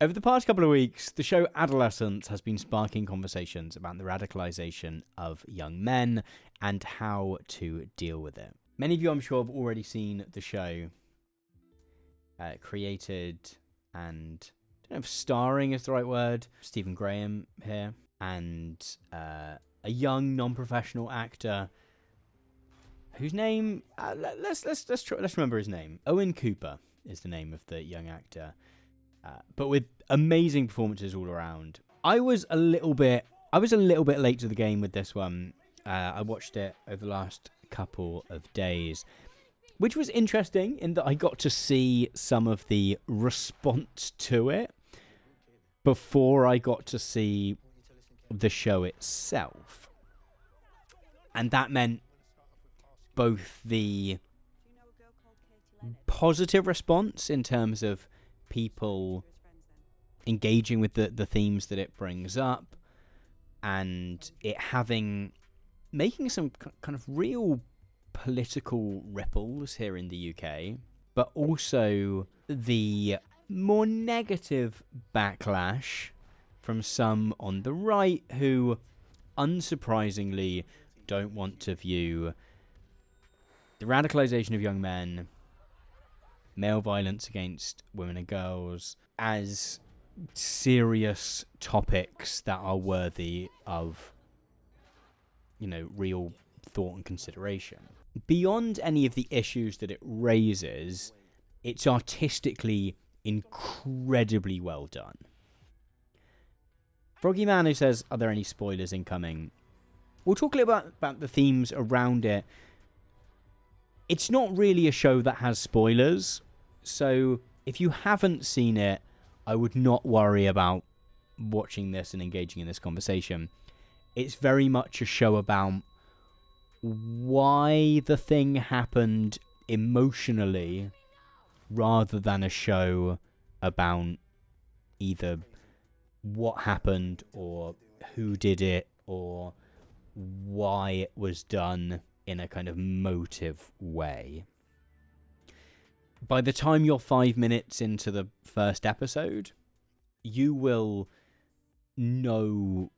Over the past couple of weeks, the show Adolescence has been sparking conversations about the radicalization of young men and how to deal with it. Many of you, I'm sure, have already seen the show, created and, I don't know if starring is the right word, Stephen Graham here, and a young non-professional actor whose name, let's remember his name. Owen Cooper is the name of the young actor. But with amazing performances all around. I was a little bit late to the game with this one. I watched it over the last couple of days, which was interesting in that I got to see some of the response to it before I got to see the show itself. And that meant both the positive response in terms of people engaging with the themes that it brings up, and it making some kind of real political ripples here in the UK, but also the more negative backlash from some on the right who, unsurprisingly, don't want to view the radicalization of young men, male violence against women and girls, as serious topics that are worthy of, real thought and consideration. Beyond any of the issues that it raises, it's artistically incredibly well done. Froggy Man, who says, are there any spoilers incoming? We'll talk a little about the themes around it. It's not really a show that has spoilers, so if you haven't seen it, I would not worry about watching this and engaging in this conversation. It's very much a show about why the thing happened emotionally, rather than a show about either what happened or who did it or why it was done in a kind of motive way. By the time you're 5 minutes into the first episode, you will know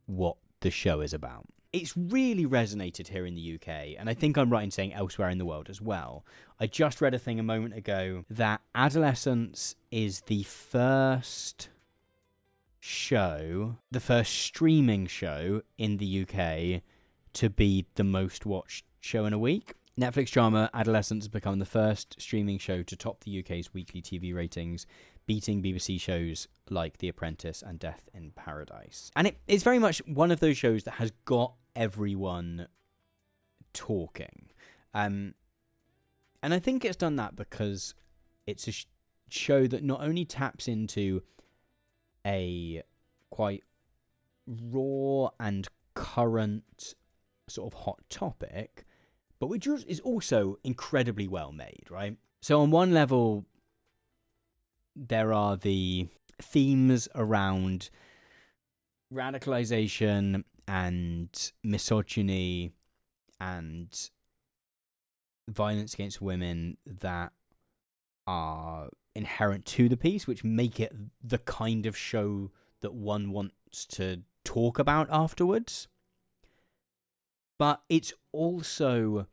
what the show is about. It's really resonated here in the UK, and I think I'm right in saying elsewhere in the world as well. I just read a thing a moment ago that Adolescence is the first streaming show in the UK to be the most watched show in a week. Netflix drama Adolescence has become the first streaming show to top the UK's weekly TV ratings, beating BBC shows like The Apprentice and Death in Paradise. And it's very much one of those shows that has got everyone talking. And I think it's done that because it's a show that not only taps into a quite raw and current sort of hot topic, but which is also incredibly well made, right? So on one level, there are the themes around radicalization and misogyny and violence against women that are inherent to the piece, which make it the kind of show that one wants to talk about afterwards. But it's also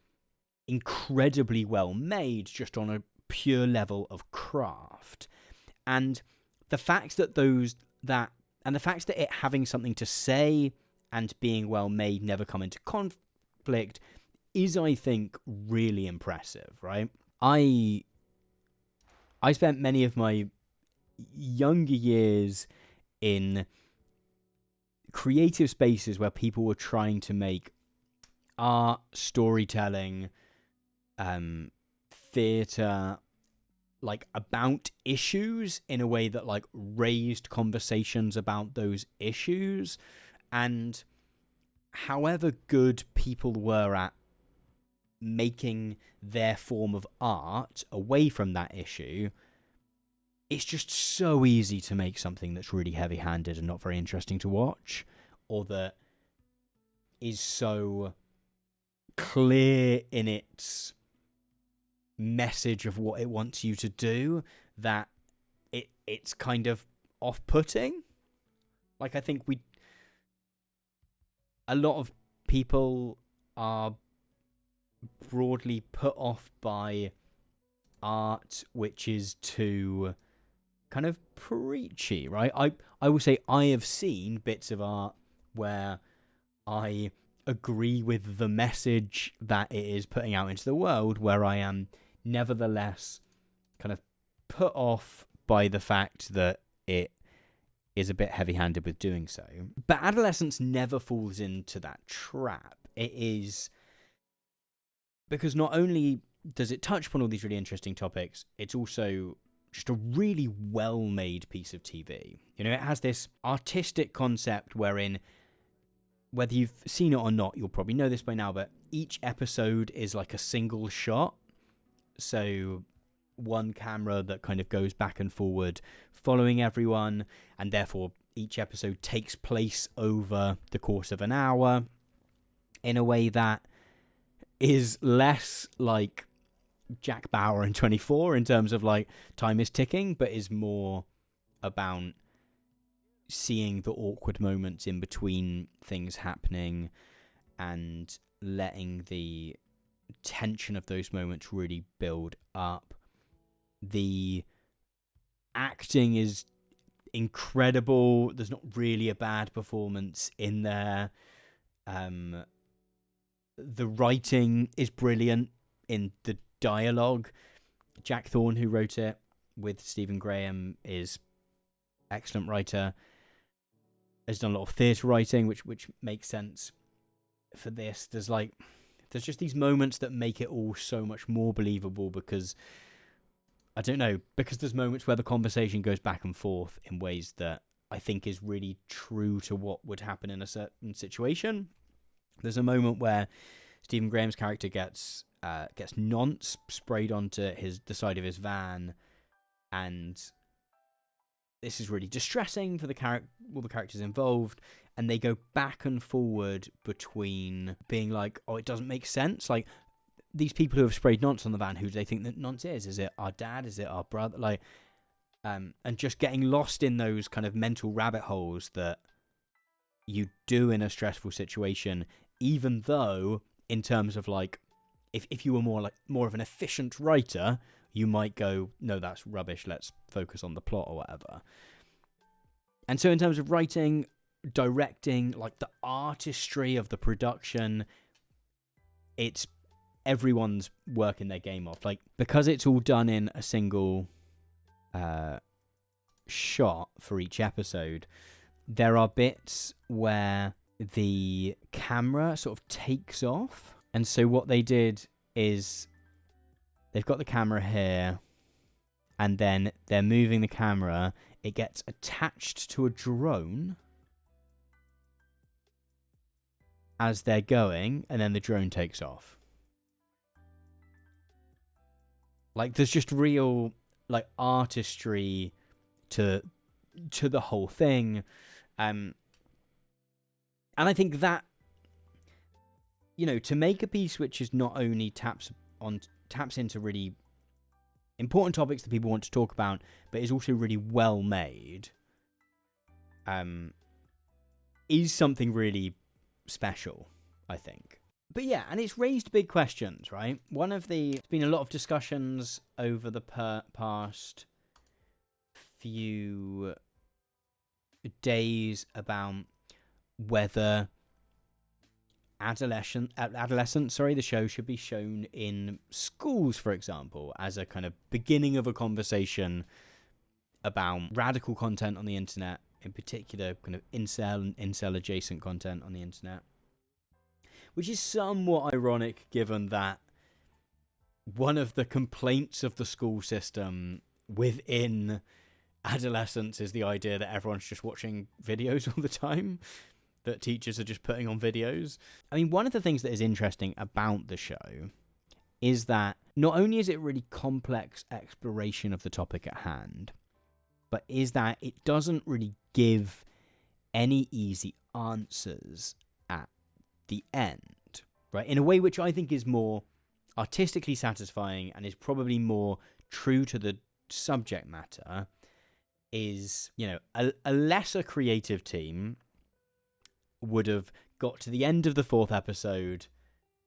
incredibly well made just on a pure level of craft. And the fact that it having something to say and being well made never come into conflict is, I think, really impressive, right? I spent many of my younger years in creative spaces where people were trying to make art, storytelling, theatre, like, about issues in a way that, like, raised conversations about those issues. And however good people were at making their form of art away from that issue, it's just so easy to make something that's really heavy-handed and not very interesting to watch, or that is so clear in its message of what it wants you to do that it's kind of off-putting. Like, I think a lot of people are broadly put off by art which is too kind of preachy, right? I will say I have seen bits of art where I agree with the message that it is putting out into the world, where I am nevertheless kind of put off by the fact that it is a bit heavy-handed with doing so. But Adolescence never falls into that trap. It is because not only does it touch upon all these really interesting topics, it's also just a really well-made piece of TV. You know, it has this artistic concept wherein, whether you've seen it or not, you'll probably know this by now, but each episode is like a single shot. So one camera that kind of goes back and forward following everyone, and therefore each episode takes place over the course of an hour in a way that is less like Jack Bauer in 24 in terms of like time is ticking, but is more about seeing the awkward moments in between things happening and letting the tension of those moments really build up. The acting is incredible. There's not really a bad performance in there. The writing is brilliant in the dialogue. Jack Thorne, who wrote it with Stephen Graham, is excellent writer. Has done a lot of theatre writing, which makes sense for this. There's just these moments that make it all so much more believable because, I don't know, because there's moments where the conversation goes back and forth in ways that I think is really true to what would happen in a certain situation. There's a moment where Stephen Graham's character gets nonce sprayed onto the side of his van, and this is really distressing for all the characters involved, and they go back and forward between being like, oh, it doesn't make sense. Like, these people who have sprayed nonce on the van, who do they think that nonce is? Is it our dad? Is it our brother? Like, and just getting lost in those kind of mental rabbit holes that you do in a stressful situation, even though in terms of like, if you were more of an efficient writer, you might go, no, that's rubbish, let's focus on the plot or whatever. And so in terms of writing, directing, like the artistry of the production, it's everyone's working their game off. Like, because it's all done in a single shot for each episode, there are bits where the camera sort of takes off. And so what they did is they've got the camera here, and then they're moving the camera. It gets attached to a drone as they're going, and then the drone takes off. Like, there's just real, like, artistry to the whole thing. And I think that, you know, to make a piece which is not only taps into really important topics that people want to talk about, but is also really well made, is something really special, I think. But yeah, and it's raised big questions, right? There's been a lot of discussions over the past few days about whether Adolescence, the show should be shown in schools, for example, as a kind of beginning of a conversation about radical content on the internet, in particular kind of incel and incel-adjacent content on the internet. Which is somewhat ironic, given that one of the complaints of the school system within Adolescence is the idea that everyone's just watching videos all the time, that teachers are just putting on videos. I mean, one of the things that is interesting about the show is that not only is it really complex exploration of the topic at hand, but is that it doesn't really give any easy answers at the end, right? In a way which I think is more artistically satisfying and is probably more true to the subject matter, is, a lesser creative team would have got to the end of the 4th episode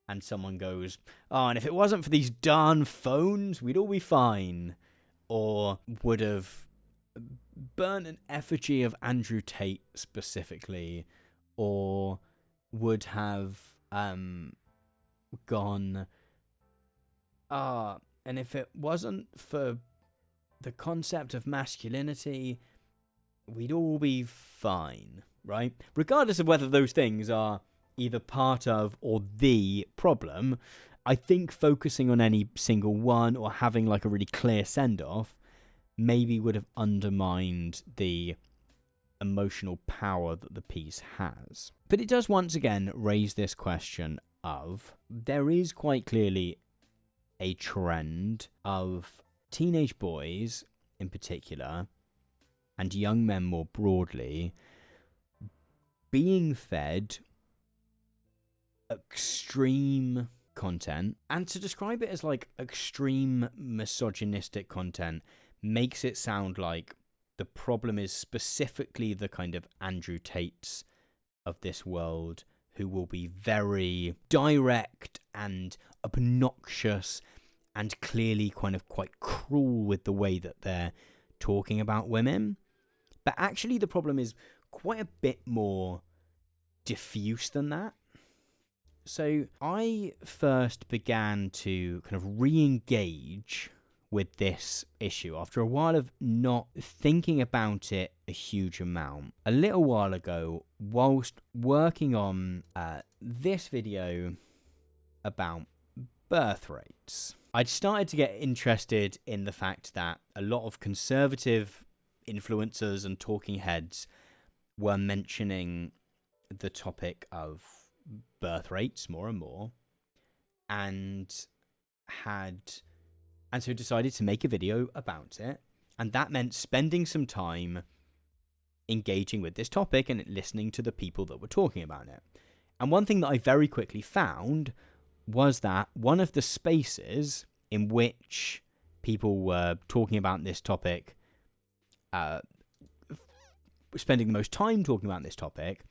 and someone goes, oh, and if it wasn't for these darn phones, we'd all be fine. Or would have burnt an effigy of Andrew Tate specifically, or would have gone, and if it wasn't for the concept of masculinity, we'd all be fine, right? Regardless of whether those things are either part of or the problem, I think focusing on any single one or having like a really clear send-off maybe would have undermined the emotional power that the piece has. But it does once again raise this question of, there is quite clearly a trend of teenage boys in particular, and young men more broadly, being fed extreme content. And to describe it as like extreme misogynistic content makes it sound like the problem is specifically the kind of Andrew Tates of this world, who will be very direct and obnoxious and clearly kind of quite cruel with the way that they're talking about women. But actually the problem is quite a bit more diffuse than that. So I first began to kind of re-engage with this issue after a while of not thinking about it a huge amount. A little while ago, whilst working on this video about birth rates, I'd started to get interested in the fact that a lot of conservative influencers and talking heads were mentioning the topic of birth rates more and more, and so decided to make a video about it. And that meant spending some time engaging with this topic and listening to the people that were talking about it. And one thing that I very quickly found was that one of the spaces in which people were talking about this topic, spending the most time talking about this topic,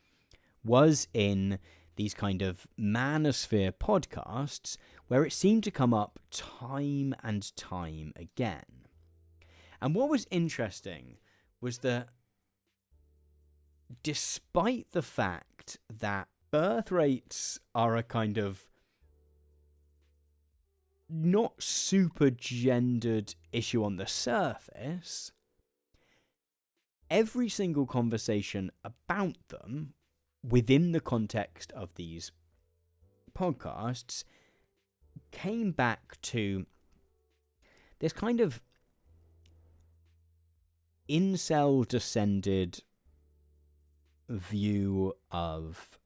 was in these kind of Manosphere podcasts, where it seemed to come up time and time again. And what was interesting was that despite the fact that birth rates are a kind of not super gendered issue on the surface, every single conversation about them within the context of these podcasts came back to this kind of incel descended view of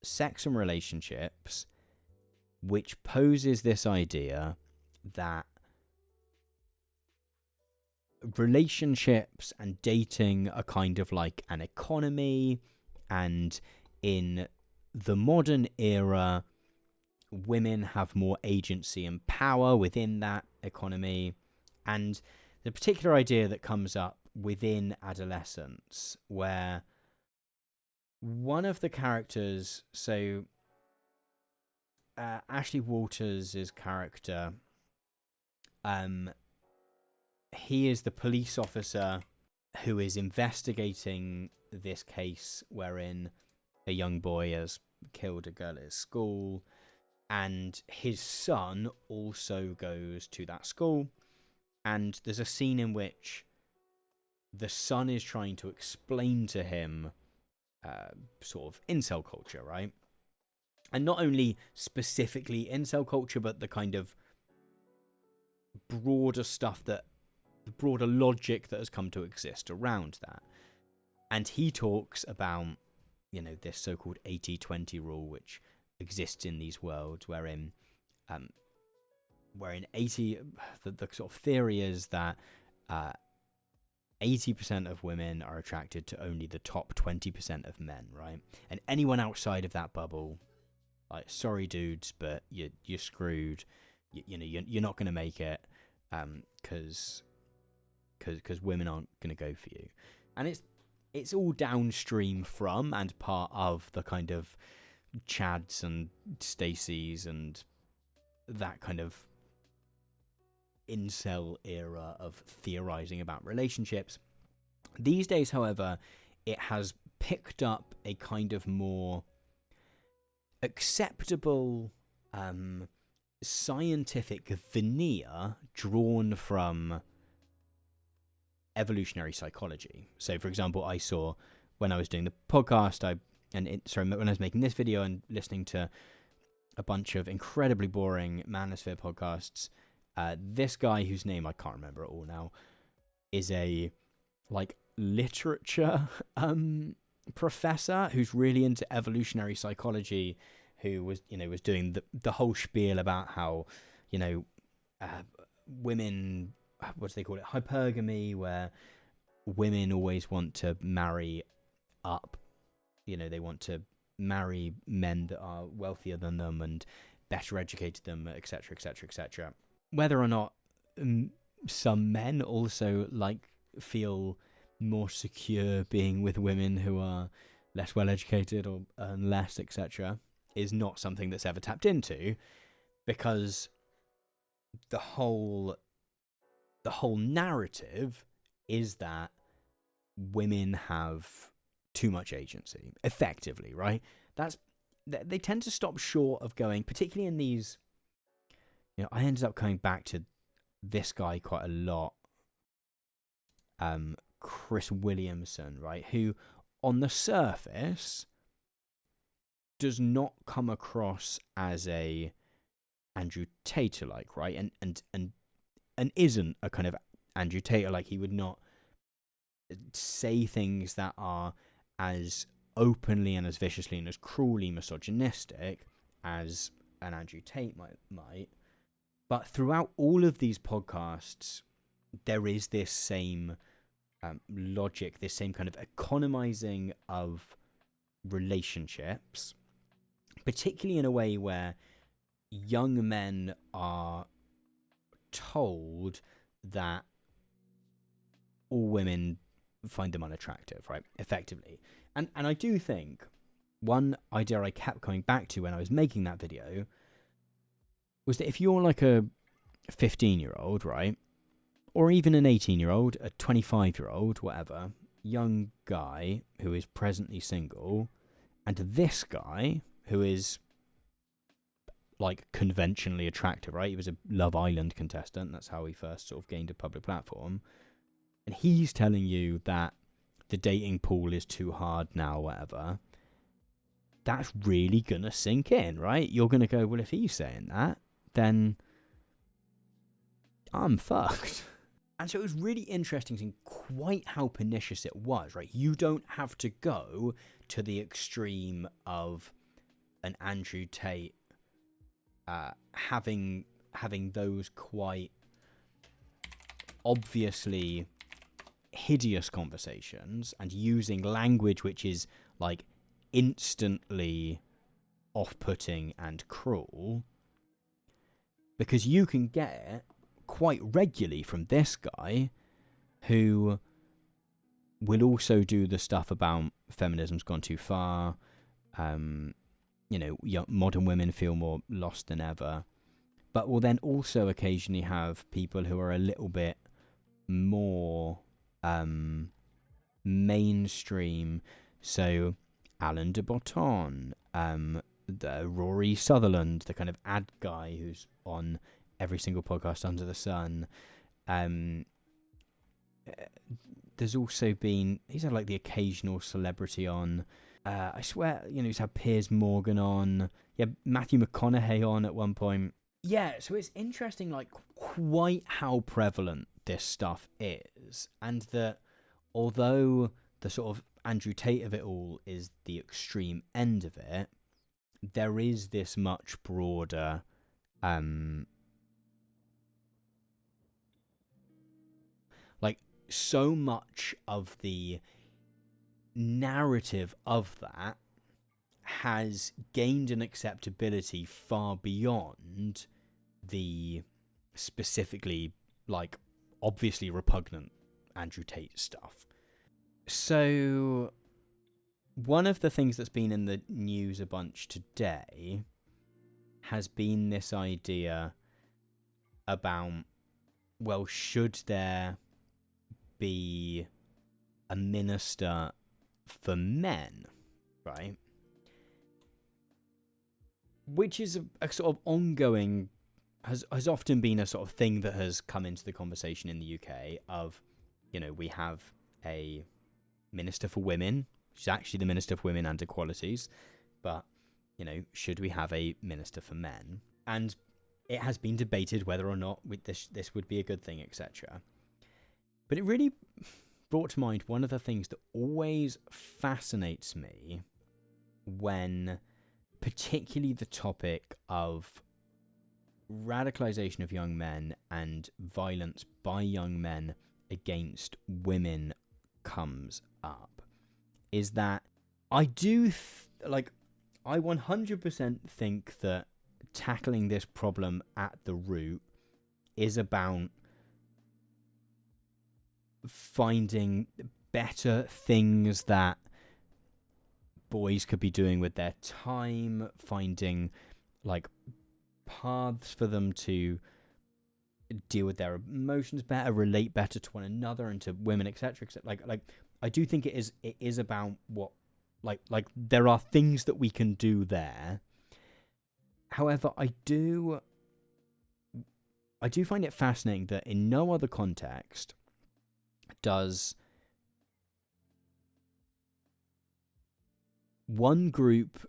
sex and relationships, which poses this idea that relationships and dating are kind of like an economy, and in the modern era, women have more agency and power within that economy. And the particular idea that comes up within Adolescence, where one of the characters, so Ashley Walters' character, he is the police officer who is investigating this case wherein a young boy has killed a girl at his school, and his son also goes to that school. And there's a scene in which the son is trying to explain to him sort of incel culture, right? And not only specifically incel culture, but the kind of broader stuff, that the broader logic that has come to exist around that. And he talks about, this so-called 80-20 rule, which exists in these worlds, wherein 80, the sort of theory is that 80% of women are attracted to only the top 20% of men, right? And anyone outside of that bubble, like, sorry dudes, but you're screwed. You're not going to make it, because because women aren't going to go for you. And it's all downstream from and part of the kind of Chads and Stacys and that kind of incel era of theorizing about relationships. These days, however, it has picked up a kind of more acceptable scientific veneer drawn from evolutionary psychology. So, for example, I saw when I was doing the podcast, when I was making this video and listening to a bunch of incredibly boring Manosphere podcasts, this guy whose name I can't remember at all now is a literature professor who's really into evolutionary psychology, who was doing the whole spiel about how women, what do they call it, hypergamy, where women always want to marry up, they want to marry men that are wealthier than them and better educated than them, etc., etc., etc. Whether or not some men also feel more secure being with women who are less well educated or earn less, etc., is not something that's ever tapped into, because the whole narrative is that women have too much agency, effectively, right? They tend to stop short of going, particularly in these, I ended up coming back to this guy quite a lot, Chris Williamson, right, who on the surface does not come across as a Andrew Tate-like, right, and isn't a kind of Andrew Tate-like. He would not say things that are as openly and as viciously and as cruelly misogynistic as an Andrew Tate might. But throughout all of these podcasts, there is this same logic, this same kind of economizing of relationships, particularly in a way where young men are told that all women find them unattractive, right? Effectively. And I do think one idea I kept coming back to when I was making that video was that if you're like a 15-year-old, right, or even an 18-year-old, a 25-year-old, whatever, young guy who is presently single, and this guy who is conventionally attractive, right? He was a Love Island contestant. That's how he first sort of gained a public platform. And he's telling you that the dating pool is too hard now, whatever. That's really going to sink in, right? You're going to go, well, if he's saying that, then I'm fucked. And so it was really interesting seeing quite how pernicious it was, right? You don't have to go to the extreme of an Andrew Tate having those quite obviously hideous conversations and using language which is instantly off-putting and cruel, because you can get it quite regularly from this guy who will also do the stuff about feminism's gone too far, modern women feel more lost than ever, but will then also occasionally have people who are a little bit more mainstream. So Alan de Botton, the Rory Sutherland, the kind of ad guy who's on every single podcast under the sun. There's also been, he's had the occasional celebrity on. I swear, he's had Piers Morgan on. Yeah, Matthew McConaughey on at one point. Yeah, so it's interesting, quite how prevalent this stuff is, and that although the sort of Andrew Tate of it all is the extreme end of it, there is this much broader so much of the narrative of that has gained an acceptability far beyond the specifically obviously repugnant Andrew Tate stuff. So one of the things that's been in the news a bunch today has been this idea about, well, should there be a minister for men, right? Which is a sort of ongoing, has often been a sort of thing that has come into the conversation in the UK of, we have a minister for women. She's actually the Minister for Women and Equalities, but, should we have a minister for men? And it has been debated whether or not this would be a good thing, etc. But it really brought to mind one of the things that always fascinates me when particularly the topic of radicalization of young men and violence by young men against women comes up, is that I do I 100% think that tackling this problem at the root is about finding better things that boys could be doing with their time, finding paths for them to deal with their emotions better, relate better to one another and to women, etc. I do think it is about what there are things that we can do there. However, I do find it fascinating that in no other context does one group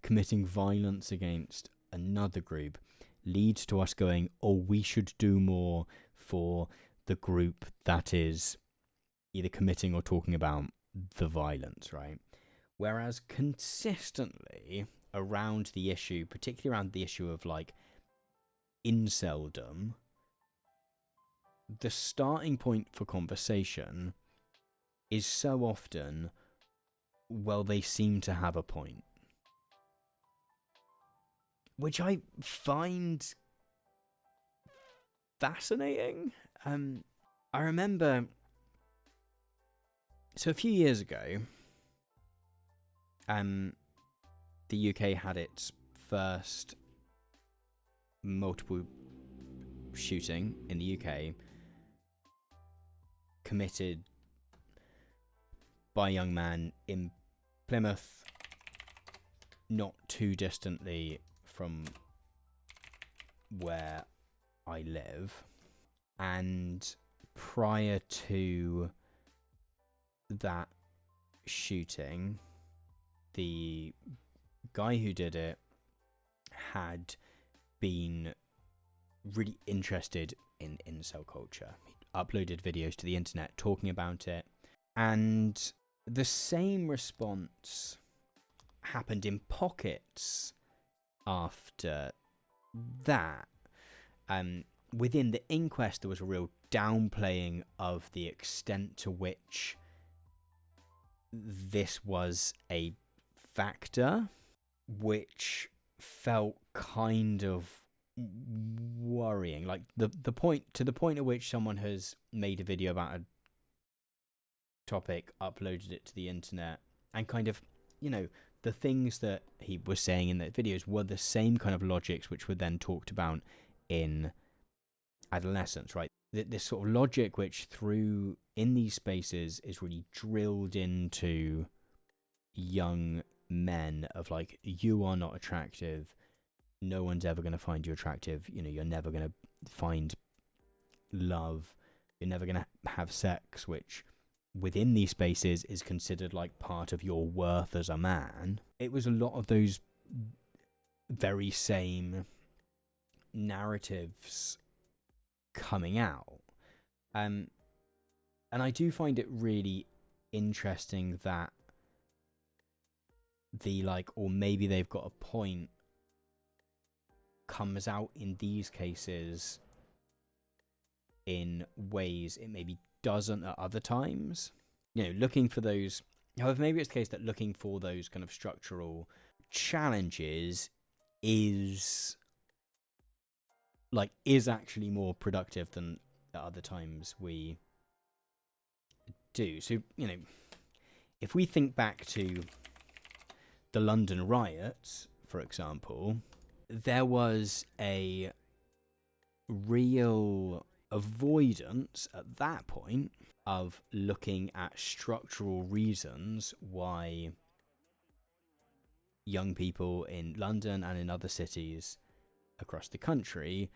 committing violence against another group leads to us going, oh, we should do more for the group that is either committing or talking about the violence, right? Whereas consistently around the issue, particularly around the issue of inceldom, the starting point for conversation is so often, well, they seem to have a point. Which I find fascinating. I remember, so a few years ago, the UK had its first multiple shooting in the UK committed by a young man in Plymouth, not too distantly from where I live. And prior to that shooting, the guy who did it had been really interested in incel culture. He uploaded videos to the internet talking about it, and the same response happened in pockets after that. Within the inquest, there was a real downplaying of the extent to which this was a factor, which felt kind of worrying. The point at which someone has made a video about a topic, uploaded it to the internet, and kind of, the things that he was saying in the videos were the same kind of logics which were then talked about in Adolescence, right? This sort of logic which in these spaces is really drilled into young men of you are not attractive, no one's ever going to find you attractive, you're never going to find love, you're never going to have sex, which within these spaces is considered part of your worth as a man. It was a lot of those very same narratives coming out. And I do find it really interesting that the or maybe they've got a point comes out in these cases in ways it maybe doesn't at other times. Looking for those. However, maybe it's the case that looking for those kind of structural challenges is actually more productive than at other times we do. So, if we think back to the London riots, for example, there was a real avoidance at that point of looking at structural reasons why young people in London and in other cities across the country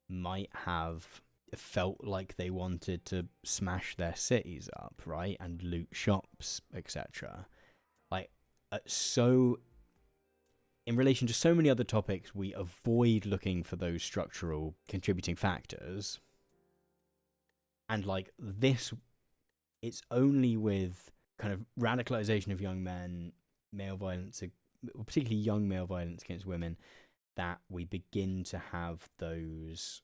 might have felt like they wanted to smash their cities up, right, and loot shops, etc. So in relation to so many other topics, we avoid looking for those structural contributing factors. And this, it's only with kind of radicalization of young men, male violence, particularly young male violence against women, that we begin to have those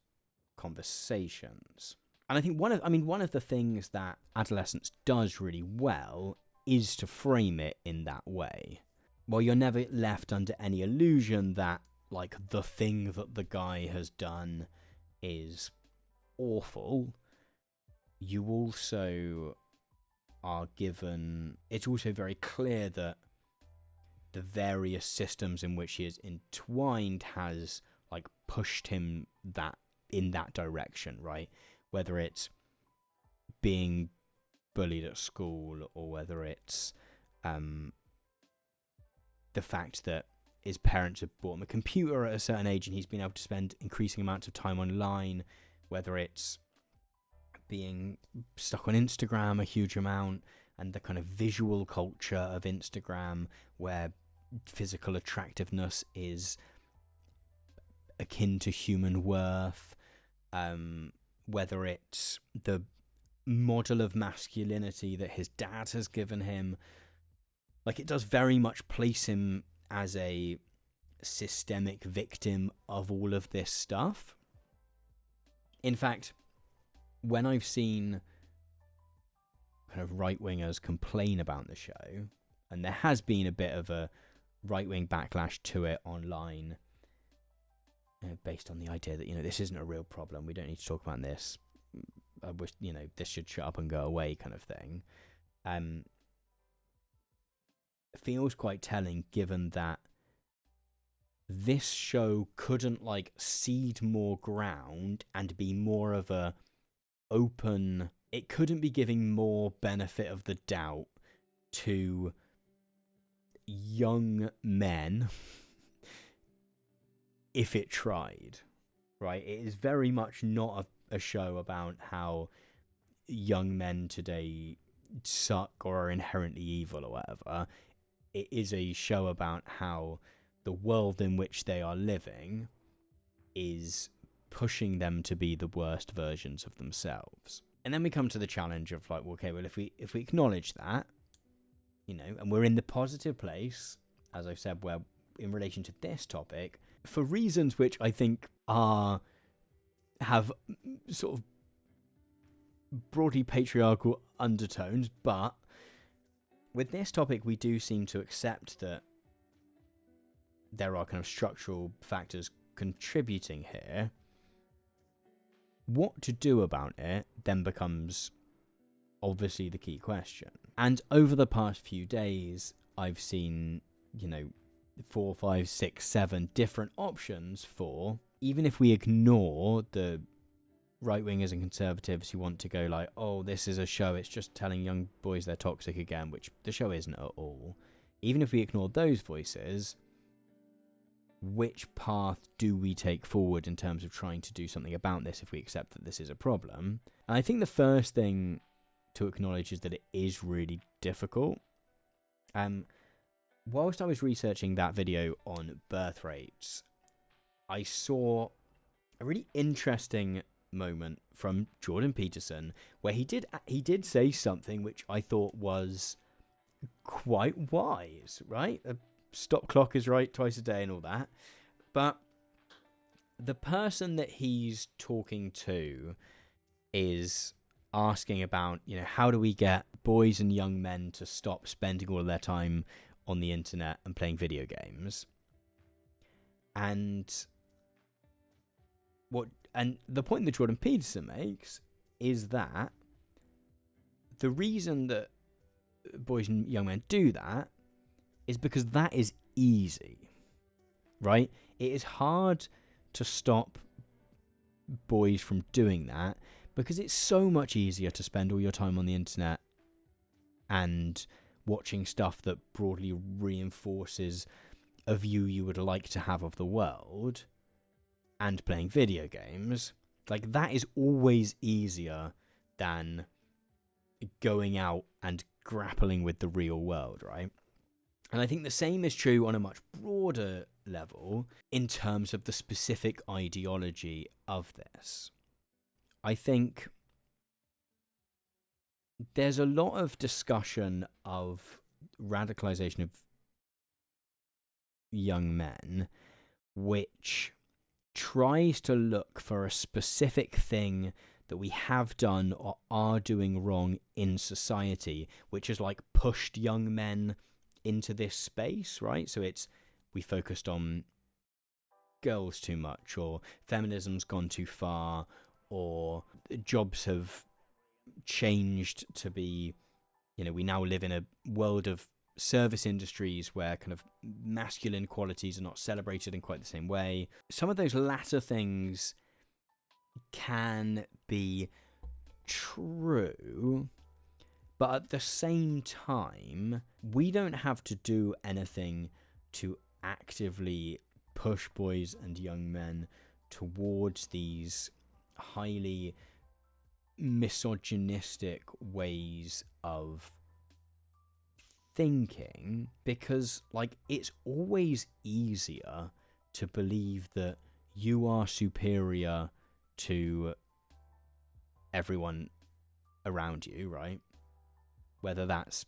conversations. And I think one of the things that Adolescence does really well is to frame it in that way. Well, you're never left under any illusion that the thing that the guy has done is awful. You also are given, it's also very clear that the various systems in which he is entwined has pushed him in that direction, right? Whether it's being bullied at school, or whether it's the fact that his parents have bought him a computer at a certain age and he's been able to spend increasing amounts of time online, whether it's being stuck on Instagram a huge amount and the kind of visual culture of Instagram where physical attractiveness is akin to human worth, whether it's the model of masculinity that his dad has given him. It does very much place him as a systemic victim of all of this stuff. In fact, when I've seen kind of right-wingers complain about the show, and there has been a bit of a right-wing backlash to it online, based on the idea that, this isn't a real problem, we don't need to talk about this, I wish, this should shut up and go away kind of thing, feels quite telling, given that this show couldn't cede more ground and be more of a open, it couldn't be giving more benefit of the doubt to young men if it tried, right? It is very much not a show about how young men today suck or are inherently evil or whatever. It is a show about how the world in which they are living is pushing them to be the worst versions of themselves. And then we come to the challenge of if we acknowledge that, and we're in the positive place, as I've said, where in relation to this topic, for reasons which I think have sort of broadly patriarchal undertones, but with this topic we do seem to accept that there are kind of structural factors contributing here. What to do about it then becomes obviously the key question. And over the past few days, I've seen, 4, 5, 6, 7 different options for, even if we ignore the right-wingers and conservatives who want to go oh, this is a show, it's just telling young boys they're toxic again, which the show isn't at all. Even if we ignore those voices, which path do we take forward in terms of trying to do something about this if we accept that this is a problem? And I think the first thing to acknowledge is that it is really difficult. Whilst I was researching that video on birth rates, I saw a really interesting moment from Jordan Peterson where he did say something which I thought was quite wise, right? A stop clock is right twice a day and all that, but the person that he's talking to is asking about, how do we get boys and young men to stop spending all of their time on the internet and playing video games. And the point that Jordan Peterson makes is that the reason that boys and young men do that is because that is easy, right? It is hard to stop boys from doing that because it's so much easier to spend all your time on the internet and watching stuff that broadly reinforces a view you would like to have of the world and playing video games. Like, that is always easier than going out and grappling with the real world, right? And I think the same is true on a much broader level in terms of the specific ideology of this. I think there's a lot of discussion of radicalization of young men, which tries to look for a specific thing that we have done or are doing wrong in society, which has like pushed young men into this space, right? So we focused on girls too much, or feminism's gone too far, or jobs have changed to be, we now live in a world of service industries where kind of masculine qualities are not celebrated in quite the same way. Some of those latter things can be true, but at the same time, we don't have to do anything to actively push boys and young men towards these highly misogynistic ways of thinking, because it's always easier to believe that you are superior to everyone around you, right? Whether that's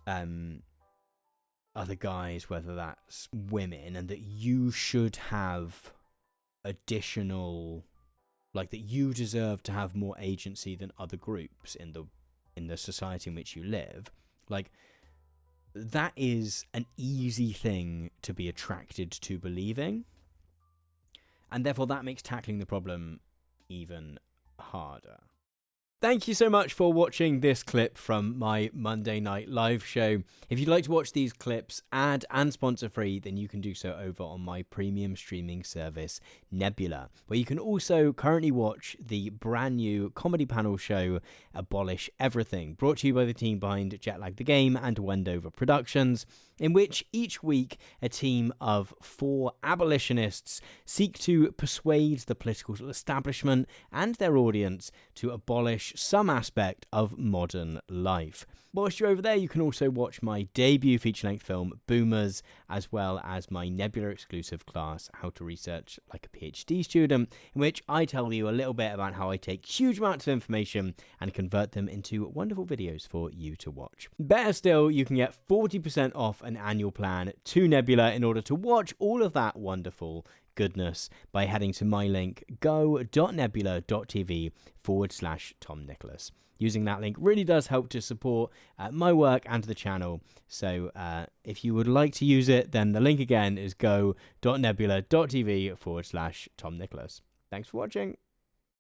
other guys, whether that's women, and that you should have additional, that you deserve to have more agency than other groups in the society in which you live. That is an easy thing to be attracted to believing, and therefore that makes tackling the problem even harder. Thank you so much for watching this clip from my Monday night live show. If you'd like to watch these clips ad and sponsor free, then you can do so over on my premium streaming service, Nebula, where you can also currently watch the brand new comedy panel show, Abolish Everything, brought to you by the team behind Jetlag the Game and Wendover Productions, in which each week a team of 4 abolitionists seek to persuade the political establishment and their audience to abolish some aspect of modern life. Whilst you're over there, you can also watch my debut feature-length film, Boomers, as well as my Nebula exclusive class, How to Research Like a PhD Student, in which I tell you a little bit about how I take huge amounts of information and convert them into wonderful videos for you to watch. Better still, you can get 40% off an annual plan to Nebula in order to watch all of that wonderful goodness by heading to my link, go.nebula.tv/Tom Nicholas. Using that link really does help to support my work and the channel. So if you would like to use it, then the link again is go.nebula.tv/Tom Nicholas. Thanks for watching.